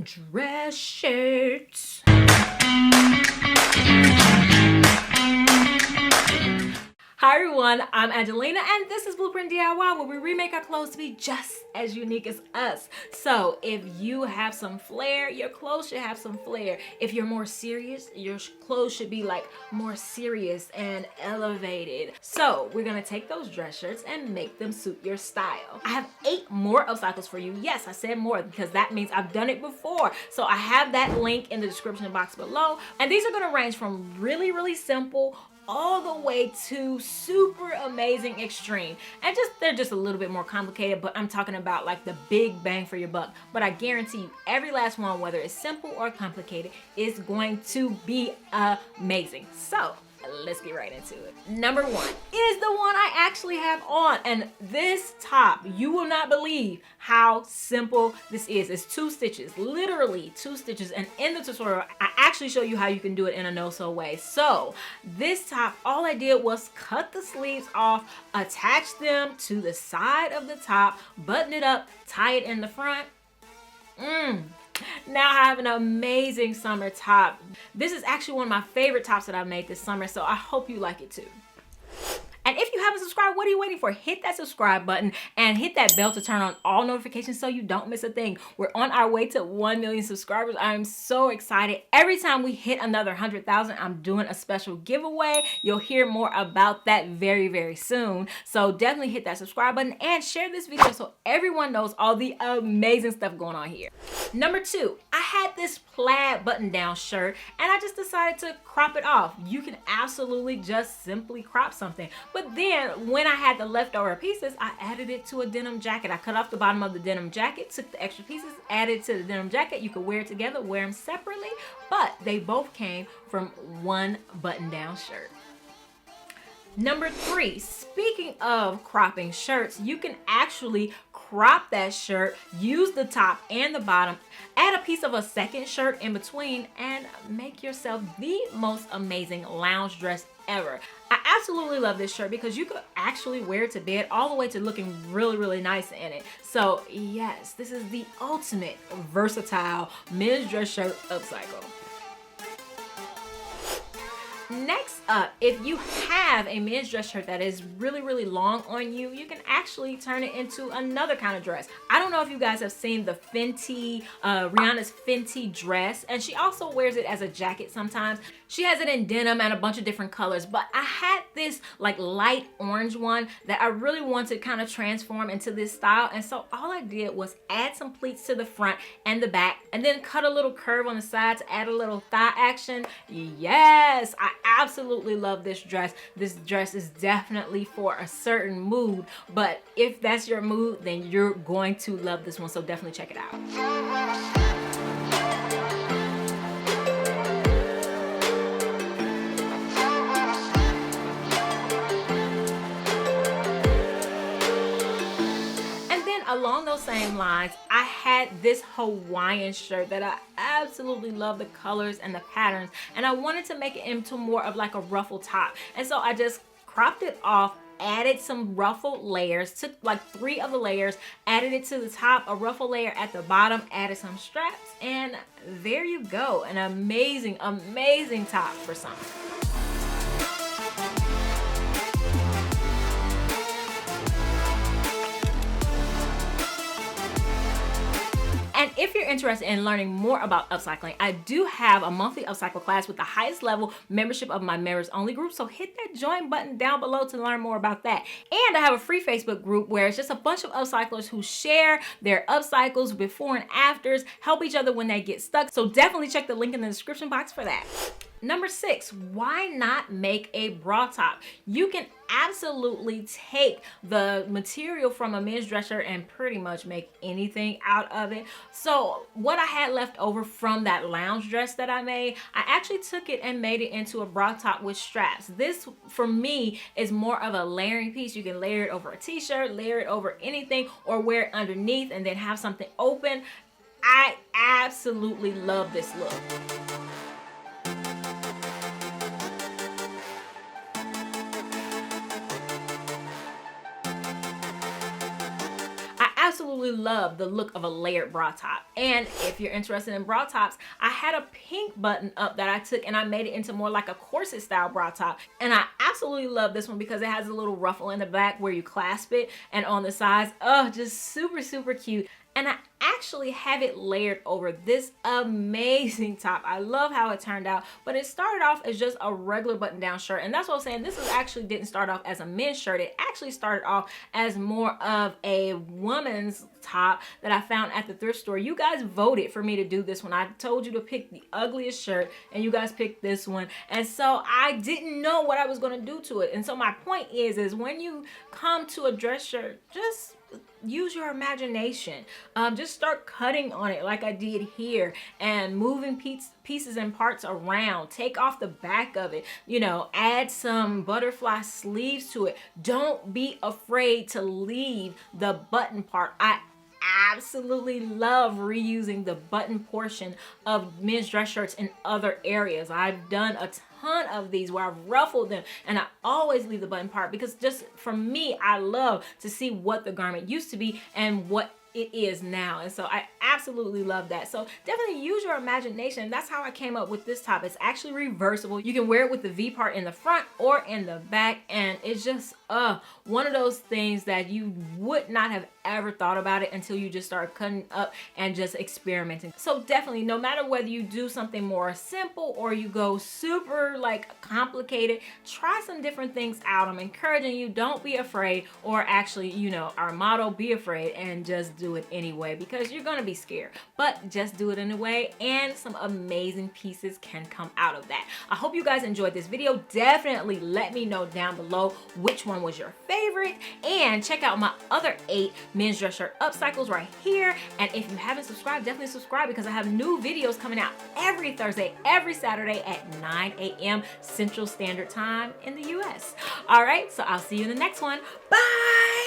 dress shirts. Hi everyone, I'm Angelina and this is Blueprint DIY, where we remake our clothes to be just as unique as us. So if you have some flair, your clothes should have some flair. If you're more serious, your clothes should be like more serious and elevated. So we're gonna take those dress shirts and make them suit your style. I have 8 more upcycles for you. Yes, I said more because that means I've done it before. So I have that link in the description box below. And these are gonna range from really simple all the way to super amazing extreme, and they're just a little bit more complicated, but I'm talking about like the big bang for your buck. But I guarantee you every last one, whether it's simple or complicated, is going to be amazing. So let's get right into it. Number 1 is the one I actually have on, and this top, you will not believe how simple this is. It's 2 stitches, literally 2 stitches, and in the tutorial I actually show you how you can do it in a no-sew way. So this top, all I did was cut the sleeves off, attach them to the side of the top, button it up, tie it in the front. Now I have an amazing summer top. This is actually one of my favorite tops that I've made this summer, so I hope you like it too. And if you haven't subscribed, what are you waiting for? Hit that subscribe button and hit that bell to turn on all notifications so you don't miss a thing. We're on our way to 1 million subscribers. I am so excited. Every time we hit another 100,000, I'm doing a special giveaway. You'll hear more about that very soon. So definitely hit that subscribe button and share this video so everyone knows all the amazing stuff going on here. Number 2, I had this plaid button-down shirt and I just decided to crop it off. You can absolutely just simply crop something. But then when I had the leftover pieces, I added it to a denim jacket. I cut off the bottom of the denim jacket, took the extra pieces, added to the denim jacket. You could wear it together, wear them separately, but they both came from one button-down shirt. Number 3, speaking of cropping shirts, you can actually crop that shirt, use the top and the bottom, add a piece of a second shirt in between, and make yourself the most amazing lounge dress ever. I absolutely love this shirt because you could actually wear it to bed all the way to looking really nice in it. So yes, this is the ultimate versatile men's dress shirt upcycle. Next up, if you have a men's dress shirt that is really long on you, you can actually turn it into another kind of dress. I don't know if you guys have seen the Fenty, Rihanna's Fenty Dress, and she also wears it as a jacket sometimes. She has it in denim and a bunch of different colors, but I had this like light orange one that I really wanted to kind of transform into this style, and so all I did was add some pleats to the front and the back, and then cut a little curve on the side to add a little thigh action. Yes, I absolutely love this dress. This dress is definitely for a certain mood, but if that's your mood, then you're going to love this one, so definitely check it out. Along those same lines, I had this Hawaiian shirt that I absolutely love the colors and the patterns, and I wanted to make it into more of like a ruffle top, and so I just cropped it off, added some ruffled layers, took like 3 of the layers, added it to the top, a ruffle layer at the bottom, added some straps, and there you go, an amazing top for summer. And if you're interested in learning more about upcycling, I do have a monthly upcycle class with the highest level membership of my members only group. So hit that join button down below to learn more about that. And I have a free Facebook group where it's just a bunch of upcyclers who share their upcycles before and afters, help each other when they get stuck. So definitely check the link in the description box for that. Number 6, why not make a bra top? You can absolutely take the material from a men's dress shirt and pretty much make anything out of it. So what I had left over from that lounge dress that I made, I actually took it and made it into a bra top with straps. This, for me, is more of a layering piece. You can layer it over a t-shirt, layer it over anything, or wear it underneath and then have something open. I absolutely love this look. absolutely absolutely love the look of a layered bra top. And if you're interested in bra tops, I had a pink button up that I took and I made it into more like a corset style bra top. And I absolutely love this one because it has a little ruffle in the back where you clasp it, and on the sides, oh, just super, super cute. And I actually have it layered over this amazing top. I love how it turned out, but it started off as just a regular button-down shirt. And that's what I'm saying. This actually didn't start off as a men's shirt. It actually started off as more of a woman's top that I found at the thrift store. You guys voted for me to do this one. I told you to pick the ugliest shirt and you guys picked this one. And so I didn't know what I was going to do to it. And so my point is when you come to a dress shirt, just use your imagination. Just start cutting on it like I did here and moving pieces and parts around. Take off the back of it, you know, add some butterfly sleeves to it. Don't be afraid to leave the button part. I absolutely love reusing the button portion of men's dress shirts in other areas. I've done a ton of these where I've ruffled them, and I always leave the button part because just for me, I love to see what the garment used to be and what it is now. And so I absolutely love that. So definitely use your imagination. That's how I came up with this top. It's actually reversible. You can wear it with the V part in the front or in the back, and it's just one of those things that you would not have ever thought about it until you just start cutting up and just experimenting. So definitely, no matter whether you do something more simple or you go super like complicated, try some different things out. I'm encouraging you, don't be afraid, or actually, you know, our motto, be afraid and just do it anyway, because you're gonna be scared, but just do it anyway, and some amazing pieces can come out of that. I hope you guys enjoyed this video. Definitely let me know down below which one was your favorite, and check out my other 8 men's dress shirt upcycles right here. And if you haven't subscribed, definitely subscribe because I have new videos coming out every Thursday, every Saturday at 9 a.m. Central Standard Time in the US. All right, so I'll see you in the next one. Bye.